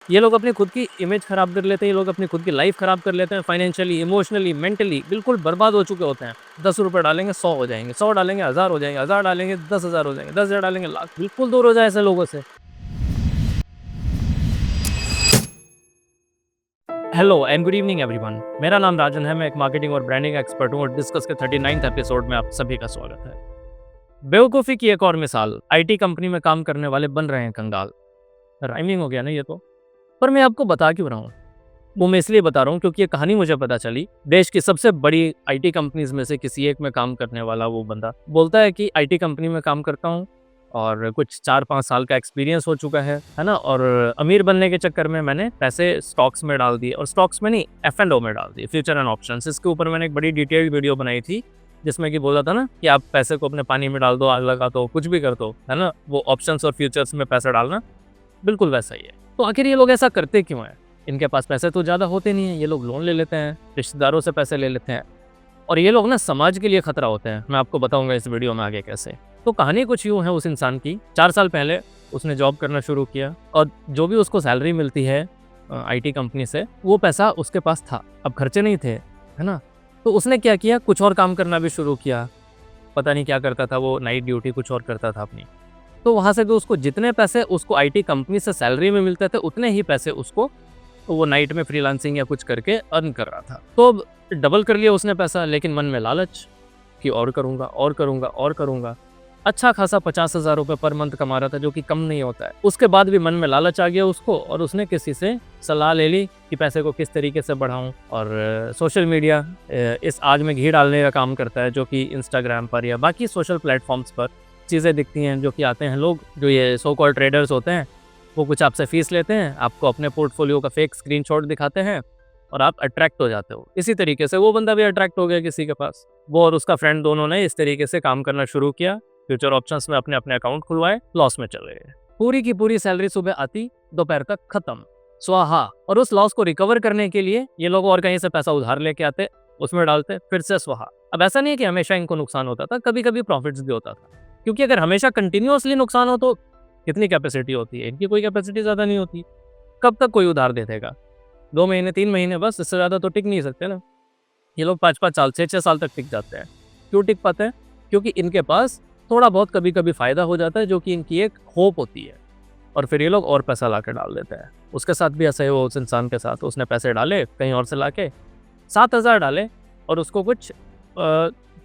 ये लोग अपनी खुद की इमेज खराब कर लेते हैं, ये लोग अपनी खुद की लाइफ खराब कर लेते हैं, फाइनेंशियली, इमोशनली, मेंटली बिल्कुल बर्बाद हो चुके होते हैं। 10 रुपए डालेंगे 100 हो जाएँगे, 100 डालेंगे 1000 हो जाएँगे, 1000 डालेंगे 10,000 हो जाएँगे, 10,000 डालेंगे लाख। बिल्कुल दूर हो जाए ऐसे लोगों से। Hello and good evening everyone. मेरा नाम राजन है, मैं एक मार्केटिंग और ब्रांडिंग एक्सपर्ट हूँ और डिस्कस के 39th एपिसोड में आप सभी का स्वागत है। बेवकूफ़ी की एक और मिसाल, आईटी कंपनी में काम करने वाले बन रहे हैं कंगाल। राइमिंग हो गया ना ये तो। पर मैं आपको बता क्यों रहा हूँ? वो मैं इसलिए बता रहा हूँ क्योंकि ये कहानी मुझे पता चली। देश की सबसे बड़ी आईटी कंपनीज में से किसी एक में काम करने वाला वो बंदा बोलता है कि आईटी कंपनी में काम करता हूँ और कुछ 4-5 साल का एक्सपीरियंस हो चुका है ना? और अमीर बनने के चक्कर में मैंने पैसे स्टॉक्स में डाल दिए, और स्टॉक्स में नहीं, F&O में डाल दिए, फ्यूचर एंड ऑप्शंस। इसके ऊपर मैंने एक बड़ी डिटेल्ड वीडियो बनाई थी जिसमें कि बोला था ना कि आप पैसे को अपने पानी में डाल दो, आग लगा दो, कुछ भी कर दो, है ना? वो ऑप्शंस और फ्यूचर्स में पैसा डालना बिल्कुल वैसा ही है। तो आखिर ये लोग ऐसा करते क्यों हैं? इनके पास पैसे तो ज़्यादा होते नहीं हैं, ये लोग लोन ले लेते हैं, रिश्तेदारों से पैसे ले लेते हैं, और ये लोग ना समाज के लिए खतरा होते हैं। मैं आपको बताऊंगा इस वीडियो में आगे कैसे। तो कहानी कुछ यूँ है उस इंसान की। 4 साल पहले उसने जॉब करना शुरू किया और जो भी उसको सैलरी मिलती है आईटी कंपनी से, वो पैसा उसके पास था। अब खर्चे नहीं थे, है ना? तो उसने क्या किया, कुछ और काम करना भी शुरू किया। पता नहीं क्या करता था वो, नाइट ड्यूटी कुछ और करता था अपनी। तो वहाँ से भी उसको जितने पैसे उसको आईटी कंपनी से सैलरी में मिलते थे, उतने ही पैसे उसको वो नाइट में फ्रीलांसिंग या कुछ करके अर्न कर रहा था। तो अब डबल कर लिया उसने पैसा, लेकिन मन में लालच कि और करूँगा और करूँगा और करूँगा। अच्छा खासा 50,000 रुपये पर मंथ कमा रहा था, जो कि कम नहीं होता है। उसके बाद भी मन में लालच आ गया उसको, और उसने किसी से सलाह ले ली कि पैसे को किस तरीके से बढ़ाऊं। और सोशल मीडिया इस आग में घी डालने का काम करता है, जो कि इंस्टाग्राम पर या बाकी सोशल प्लेटफॉर्म्स पर चीज़ें दिखती हैं, जो कि आते हैं लोग, जो ये सो कॉल्ड ट्रेडर्स होते हैं, वो कुछ आपसे फीस लेते हैं, आपको अपने पोर्टफोलियो का फेक स्क्रीनशॉट दिखाते हैं और आप अट्रैक्ट हो जाते हो। इसी तरीके से वो बंदा भी अट्रैक्ट हो गया किसी के पास। वो और उसका फ्रेंड दोनों ने इस तरीके से काम करना शुरू किया। फ्यूचर ऑप्शंस में अपने अपने अकाउंट खुलवाए, लॉस में चले गए। पूरी की पूरी सैलरी सुबह आती, दोपहर तक खत्म, स्वाहा। और उस लॉस को रिकवर करने के लिए ये लोग और कहीं से पैसा उधार लेके आते, उसमें डालते, फिर से स्वाहा। अब ऐसा नहीं है कि हमेशा इनको नुकसान होता था, कभी कभी प्रॉफिट्स भी होता था, क्योंकि अगर हमेशा कंटिन्यूअसली नुकसान हो तो कितनी कैपेसिटी होती है इनकी? कोई कैपेसिटी ज़्यादा नहीं होती। कब तक कोई उधार दे देगा? 2 महीने 3 महीने, बस, इससे ज़्यादा तो टिक नहीं सकते ना। ये लोग 5-5 साल 6-6 साल तक टिक जाते हैं। क्यों टिक पाते हैं? क्योंकि इनके पास थोड़ा बहुत कभी कभी फ़ायदा हो जाता है, जो कि इनकी एक होप होती है, और फिर ये लोग और पैसा ला के डाल देते हैं। उसके साथ भी ऐसा ही हुआ उस इंसान के साथ। उसने पैसे डाले कहीं और से ला के, 7,000 डाले और उसको कुछ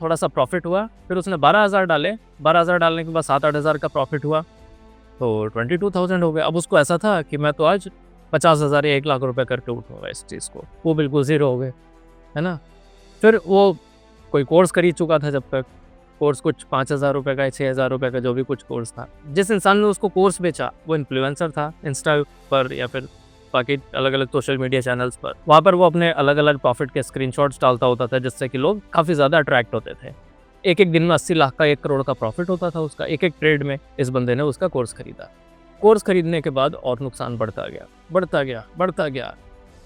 थोड़ा सा प्रॉफिट हुआ। फिर उसने 12,000 डाले, 12,000 डालने के बाद 7-8 हज़ार का प्रॉफिट हुआ, तो 22,000 हो गया। अब उसको ऐसा था कि मैं तो आज 50,000 या 1 लाख रुपए करके उठूंगा इस चीज़ को। वो बिल्कुल ज़ीरो हो गए, है ना? फिर वो कोई कोर्स खरीद चुका था, जब तक कोर्स कुछ 5,000 रुपये का, 6,000 रुपये का, जो भी कुछ कोर्स था। जिस इंसान ने उसको कोर्स बेचा वो इन्फ्लुएंसर था, इंस्टा पर या फिर बाकी अलग अलग सोशल मीडिया चैनल्स पर। वहाँ पर वो अपने अलग अलग प्रॉफिट के स्क्रीनशॉट्स डालता होता था, जिससे कि लोग काफ़ी ज़्यादा अट्रैक्ट होते थे। एक एक दिन में 80 लाख का, 1 करोड़ का प्रॉफिट होता था उसका, एक एक ट्रेड में। इस बंदे ने उसका कोर्स खरीदा। कोर्स खरीदने के बाद और नुकसान बढ़ता गया, बढ़ता गया, बढ़ता गया।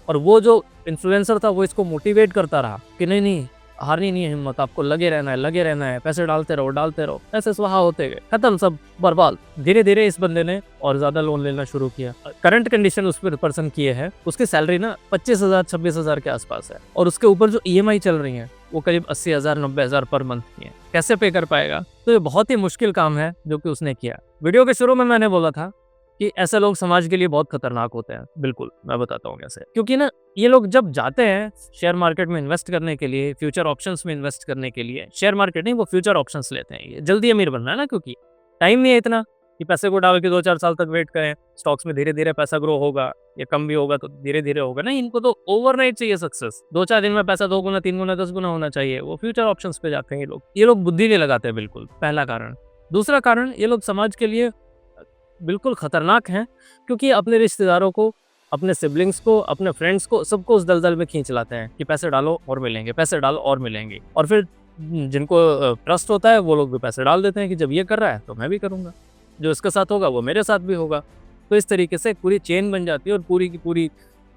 और वो जो इन्फ्लुएंसर था वो इसको मोटिवेट करता रहा कि नहीं नहीं, हारनी नहीं है हिम्मत, आपको लगे रहना है, लगे रहना है, पैसे डालते रहो, डालते रहो। पैसे स्वाहा होते गए, खत्म, सब बर्बाद। धीरे धीरे इस बंदे ने और ज्यादा लोन लेना शुरू किया। करंट कंडीशन उस पर्सन की है, उसकी सैलरी ना 25,000 26,000 के आसपास है, और उसके ऊपर जो EMI चल रही है वो करीब 80,000 90,000 पर मंथ की है। कैसे पे कर पाएगा? तो ये बहुत ही मुश्किल काम है जो कि उसने किया। वीडियो के शुरू में मैंने बोला था कि ऐसे लोग समाज के लिए बहुत खतरनाक होते हैं। बिल्कुल, मैं बताता हूँ कैसे। क्योंकि ना ये लोग जब जाते हैं शेयर मार्केट में इन्वेस्ट करने के लिए, फ्यूचर ऑप्शंस में इन्वेस्ट करने के लिए, शेयर मार्केट नहीं, वो फ्यूचर ऑप्शंस लेते हैं। ये जल्दी अमीर बनना है ना, क्योंकि टाइम नहीं है इतना कि पैसे को डाल के 2-4 साल तक वेट करें। स्टॉक्स में धीरे धीरे पैसा ग्रो होगा, या कम भी होगा तो धीरे धीरे होगा। नहीं, इनको तो ओवरनाइट चाहिए सक्सेस। 2-4 दिन में पैसा 2 गुना 3 गुना 10 गुना होना चाहिए। वो फ्यूचर ऑप्शंस पे जाते हैं ये लोग बुद्धि नहीं लगाते बिल्कुल, पहला कारण। दूसरा कारण, ये लोग समाज के लिए बिल्कुल खतरनाक हैं, क्योंकि अपने रिश्तेदारों को, अपने सिबलिंग्स को, अपने फ्रेंड्स को, सबको उस दलदल में खींच लाते हैं कि पैसे डालो और मिलेंगे, पैसे डालो और मिलेंगे। और फिर जिनको ट्रस्ट होता है वो लोग भी पैसे डाल देते हैं कि जब ये कर रहा है तो मैं भी करूँगा, जो इसके साथ होगा वो मेरे साथ भी होगा। तो इस तरीके से पूरी चेन बन जाती है, और पूरी की पूरी,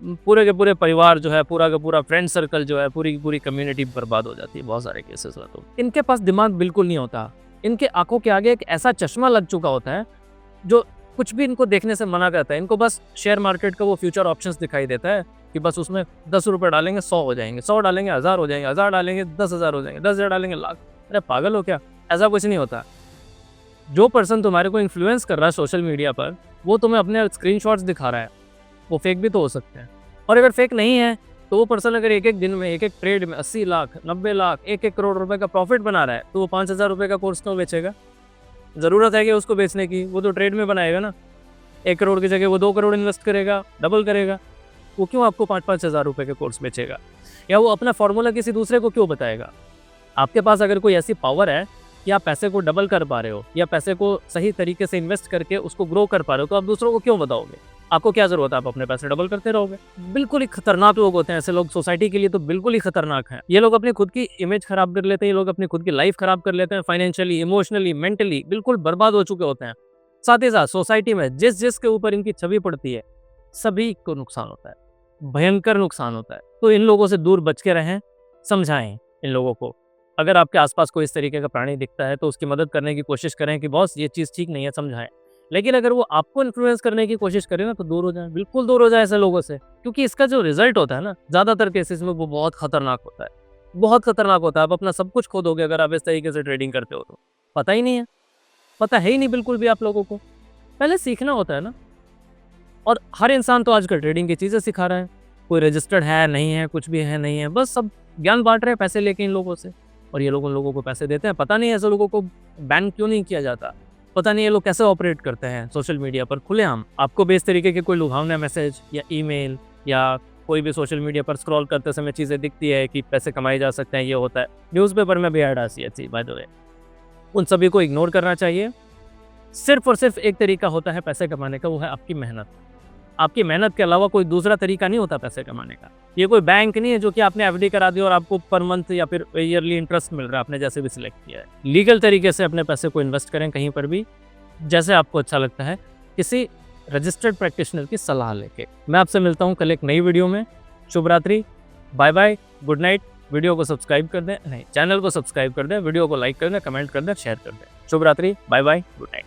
पूरे के पूरे परिवार जो है, पूरा का पूरा फ्रेंड सर्कल जो है, पूरी की पूरी कम्युनिटी बर्बाद हो जाती है बहुत सारे केसेस में। तो इनके पास दिमाग बिल्कुल नहीं होता। इनके आंखों के आगे एक ऐसा चश्मा लग चुका होता है जो कुछ भी इनको देखने से मना करता है। इनको बस शेयर मार्केट का वो फ्यूचर ऑप्शंस दिखाई देता है कि बस उसमें 10 रुपये डालेंगे 100 हो जाएंगे, 100 डालेंगे 1000 हो जाएंगे, 1000 डालेंगे 10,000 हो जाएंगे, 10,000 डालेंगे लाख। अरे पागल हो क्या? ऐसा कुछ नहीं होता। जो पर्सन तुम्हारे को इन्फ्लुएंस कर रहा है सोशल मीडिया पर, वो तुम्हें अपने स्क्रीनशॉट्स दिखा रहा है, वो फेक भी तो हो सकते हैं। और अगर फेक नहीं है तो वो पर्सन अगर एक एक दिन में एक एक ट्रेड में 80 लाख 90 लाख 1 करोड़ रुपए का प्रॉफिट बना रहा है, तो वो 5,000 रुपये का कोर्स क्यों बेचेगा? ज़रूरत है कि उसको बेचने की? वो तो ट्रेड में बनाएगा ना। 1 करोड़ की जगह वो 2 करोड़ इन्वेस्ट करेगा, डबल करेगा। वो क्यों आपको 5-5 हज़ार रुपये के कोर्स बेचेगा? या वो अपना फॉर्मूला किसी दूसरे को क्यों बताएगा? आपके पास अगर कोई ऐसी पावर है कि आप पैसे को डबल कर पा रहे हो या पैसे को सही तरीके से इन्वेस्ट करके उसको ग्रो कर पा रहे हो, तो आप दूसरों को क्यों बताओगे? आपको क्या ज़रूरत है? आप अपने पैसे डबल करते रहोगे। बिल्कुल ही खतरनाक लोग होते हैं ऐसे लोग, सोसाइटी के लिए तो बिल्कुल ही खतरनाक हैं। ये लोग अपनी खुद की इमेज खराब कर लेते हैं, ये लोग अपनी खुद की लाइफ खराब कर लेते हैं, फाइनेंशियली, इमोशनली, मेंटली बिल्कुल बर्बाद हो चुके होते हैं। साथ ही साथ सोसाइटी में जिस जिसके ऊपर इनकी छवि पड़ती है, सभी को नुकसान होता है, भयंकर नुकसान होता है। तो इन लोगों से दूर बच के रहें, समझाएं इन लोगों को। अगर आपके आसपास कोई इस तरीके का प्राणी दिखता है तो उसकी मदद करने की कोशिश करें कि बॉस ये चीज़ ठीक नहीं है, समझाएं। लेकिन अगर वो आपको इन्फ्लुएंस करने की कोशिश करे ना, तो दूर हो जाएं, बिल्कुल दूर हो जाएं ऐसे लोगों से। क्योंकि इसका जो रिजल्ट होता है ना, ज़्यादातर केसेस में वो बहुत खतरनाक होता है, बहुत खतरनाक होता है। आप अपना सब कुछ खो दोगे अगर आप इस तरीके से ट्रेडिंग करते हो तो। पता ही नहीं है, पता है ही नहीं बिल्कुल भी आप लोगों को। पहले सीखना होता है ना। और हर इंसान तो आजकल ट्रेडिंग की चीज़ें सिखा रहा है। कोई रजिस्टर्ड है नहीं है, कुछ भी है नहीं है, बस सब ज्ञान बांट रहे हैं पैसे लेके इन लोगों से। और ये लोग उन लोगों को पैसे देते हैं। पता नहीं ऐसे लोगों को बैन क्यों नहीं किया जाता, पता नहीं ये लोग कैसे ऑपरेट करते हैं सोशल मीडिया पर खुलेआम। आपको भी इस तरीके के कोई लुभावना मैसेज या ईमेल या कोई भी सोशल मीडिया पर स्क्रॉल करते समय चीज़ें दिखती है कि पैसे कमाए जा सकते हैं, ये होता है, न्यूज़पेपर में भी ऐड आती है बाय द वे, उन सभी को इग्नोर करना चाहिए। सिर्फ और सिर्फ एक तरीका होता है पैसे कमाने का, वो है आपकी मेहनत। आपकी मेहनत के अलावा कोई दूसरा तरीका नहीं होता पैसे कमाने का। ये कोई बैंक नहीं है जो कि आपने एफडी करा दी और आपको पर मंथ या फिर ईयरली इंटरेस्ट मिल रहा है, आपने जैसे भी सिलेक्ट किया है। लीगल तरीके से अपने पैसे को इन्वेस्ट करें कहीं पर भी, जैसे आपको अच्छा लगता है, किसी रजिस्टर्ड प्रैक्टिशनर की सलाह लेके। मैं आपसे मिलता हूँ कल एक नई वीडियो में। शुभ रात्रि, bye bye, good night. Video को सब्सक्राइब कर दें, नहीं चैनल को सब्सक्राइब कर दें, वीडियो को लाइक कर दें, कमेंट कर दें, शेयर कर दें। शुभ रात्रि, बाय बाय, गुड नाइट।